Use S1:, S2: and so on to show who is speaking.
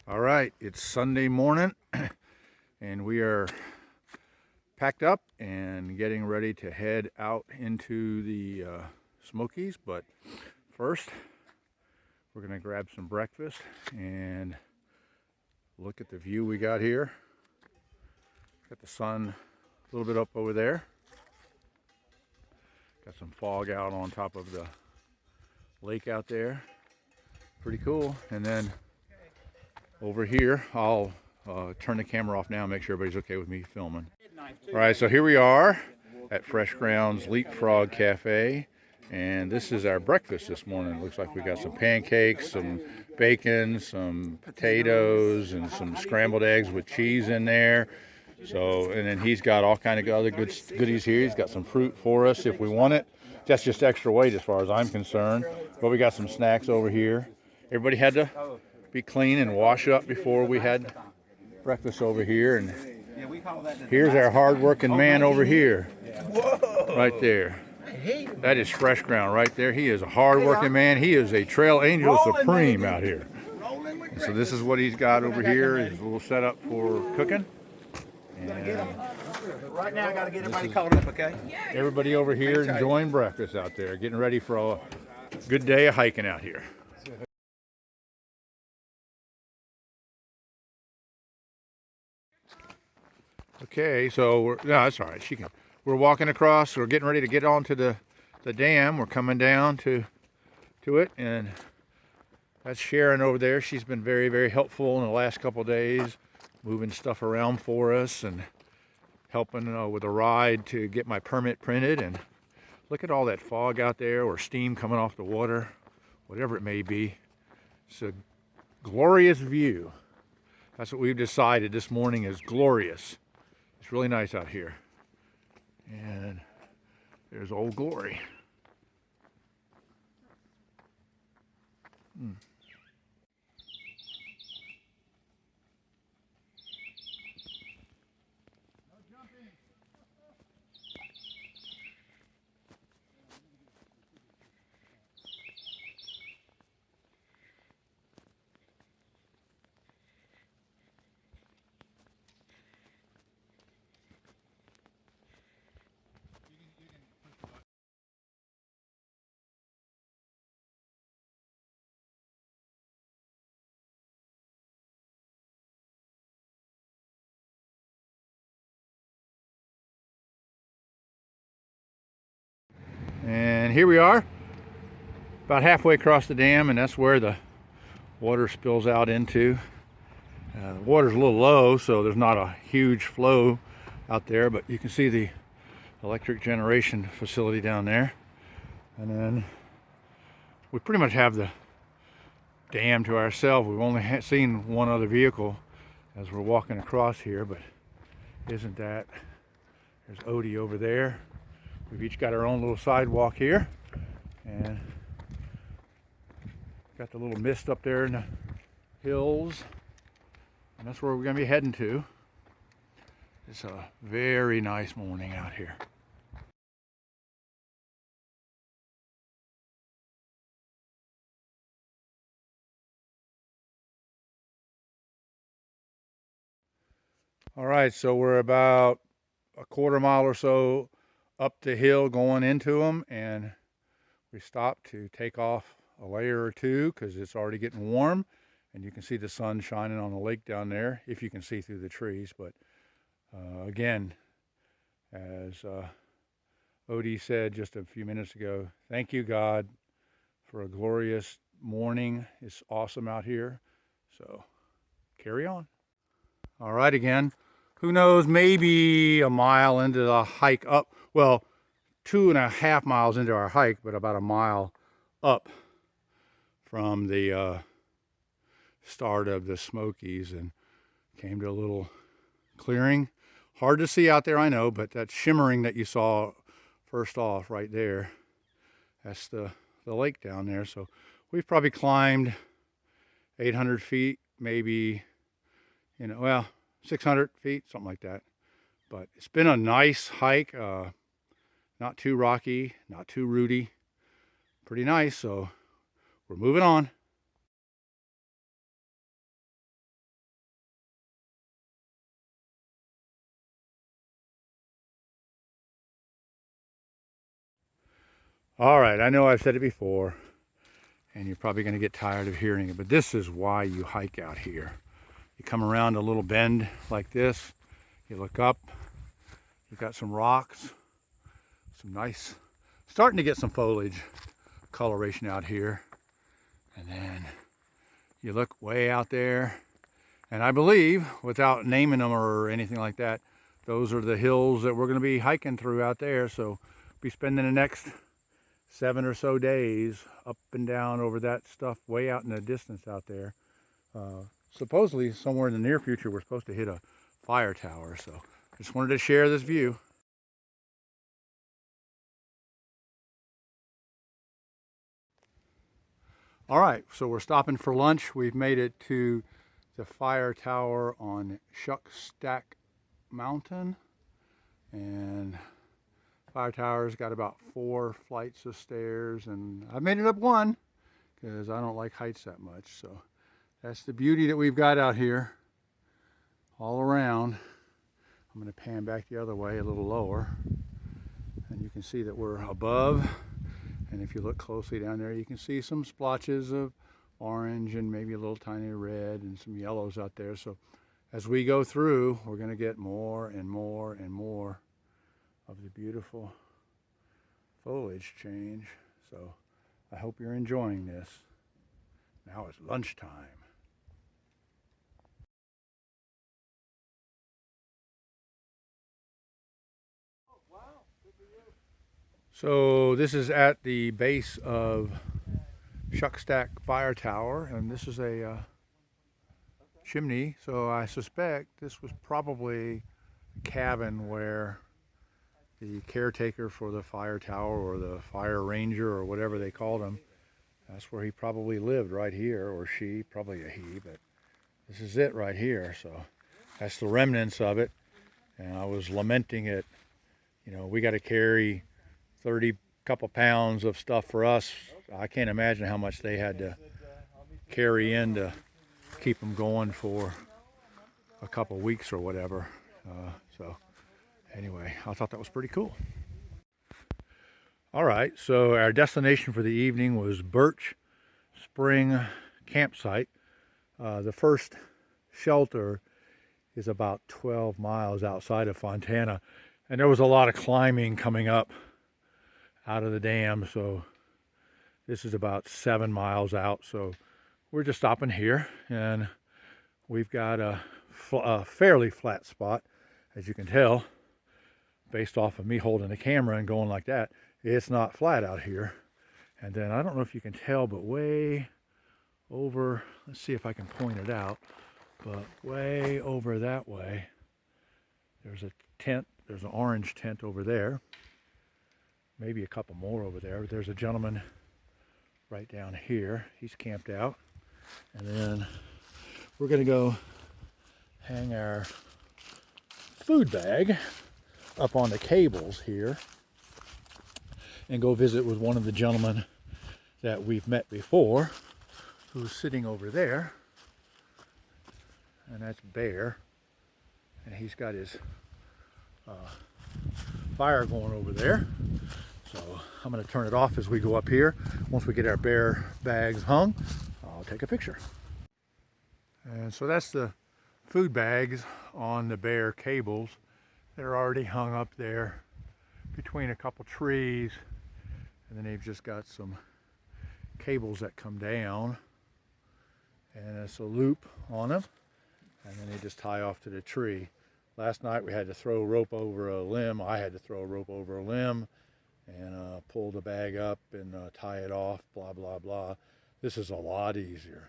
S1: All right, it's Sunday morning and we are packed up and getting ready to head out into the Smokies. But first, we're gonna grab some breakfast and look at the view we got here. Got the sun a little bit up over there. Got some fog out on top of the lake out there. Pretty cool. And then over here, I'll turn the camera off now and make sure everybody's okay with me filming. All right, so here we are at Fresh Grounds Leapfrog Cafe, and this is our breakfast this morning. It looks like we got some pancakes, some bacon, some potatoes, and some scrambled eggs with cheese in there. So, and then he's got all kind of other goodies here. He's got some fruit for us if we want it. That's just extra weight as far as I'm concerned. But we got some snacks over here. Everybody had to be clean and wash up before we had breakfast over here. And here's our hard-working man over here, right there. That is Fresh Ground right there. He is a hard-working man. He is a trail angel supreme out here. So this is what he's got over here, his little setup for cooking. And
S2: right now I got to get everybody caught up, okay?
S1: Everybody over here enjoying breakfast out there, getting ready for a good day of hiking out here. Okay, so no, that's all right. We're walking across. We're getting ready to get onto the dam. We're coming down to it, and that's Sharon over there. She's been very, very helpful in the last couple of days, moving stuff around for us and helping with a ride to get my permit printed. And look at all that fog out there, or steam coming off the water, whatever it may be. It's a glorious view. That's what we've decided this morning is glorious. It's really nice out here. And there's Old Glory. And here we are, about halfway across the dam, and that's where the water spills out into. The water's a little low, so there's not a huge flow out there, but you can see the electric generation facility down there. And then we pretty much have the dam to ourselves. We've only seen one other vehicle as we're walking across here, but isn't that? There's Odie over there. We've each got our own little sidewalk here, and got the little mist up there in the hills, and that's where we're going to be heading to. It's a very nice morning out here. All right, so we're about a quarter mile or so up the hill going into them, and we stopped to take off a layer or two because it's already getting warm, and you can see the sun shining on the lake down there if you can see through the trees. But again, as Odie said just a few minutes ago, thank you, God, for a glorious morning. It's awesome out here, so carry on. All right, again, who knows, maybe a mile into the hike up, well, 2.5 miles into our hike, but about a mile up from the start of the Smokies, and came to a little clearing. Hard to see out there, I know, but that shimmering that you saw first off right there, that's the lake down there. So we've probably climbed 800 feet, maybe, well, 600 feet, something like that. But it's been a nice hike, not too rocky, not too rooty, pretty nice. So we're moving on. All right, I know I've said it before, and you're probably going to get tired of hearing it, but this is why you hike out here. You come around a little bend like this, you look up, you've got some rocks, some nice, starting to get some foliage coloration out here, and then you look way out there, and I believe, without naming them or anything like that, those are the hills that we're going to be hiking through out there. So be spending the next 7 or so days up and down over that stuff way out in the distance out there. Supposedly somewhere in the near future we're supposed to hit a fire tower, so just wanted to share this view. All right, so we're stopping for lunch. We've made it to the fire tower on Shuckstack Mountain, and fire tower's got about 4 flights of stairs, and I made it up one because I don't like heights that much. So that's the beauty that we've got out here all around. I'm going to pan back the other way a little lower, and you can see that we're above. And if you look closely down there, you can see some splotches of orange and maybe a little tiny red and some yellows out there. So as we go through, we're going to get more and more and more of the beautiful foliage change. So I hope you're enjoying this. Now it's lunchtime. So this is at the base of Shuckstack Fire Tower, and this is a chimney. So I suspect this was probably a cabin where the caretaker for the fire tower, or the fire ranger, or whatever they called him, that's where he probably lived, right here, or she, probably a he, but this is it right here. So that's the remnants of it. And I was lamenting it. You know, we got to carry 30 couple pounds of stuff for us. I can't imagine how much they had to carry in to keep them going for a couple weeks or whatever. So anyway, I thought that was pretty cool. All right, so our destination for the evening was Birch Spring Campsite. The first shelter is about 12 miles outside of Fontana, and there was a lot of climbing coming up out of the dam, so this is about 7 miles out. So we're just stopping here, and we've got a fairly flat spot, as you can tell based off of me holding the camera and going like that. It's not flat out here. And then I don't know if you can tell, but way over, let's see if I can point it out, but way over that way there's a tent. There's an orange tent over there, maybe a couple more over there. There's a gentleman right down here. He's camped out. And then we're going to go hang our food bag up on the cables here and go visit with one of the gentlemen that we've met before, who's sitting over there. And that's Bear. And he's got his fire going over there. So I'm going to turn it off as we go up here. Once we get our bear bags hung, I'll take a picture. And so that's the food bags on the bear cables. They're already hung up there between a couple trees, and then they've just got some cables that come down, and it's a loop on them, and then they just tie off to the tree. Last night we had to throw rope over a limb. I had to throw a rope over a limb and pull the bag up and tie it off, blah, blah, blah. This is a lot easier.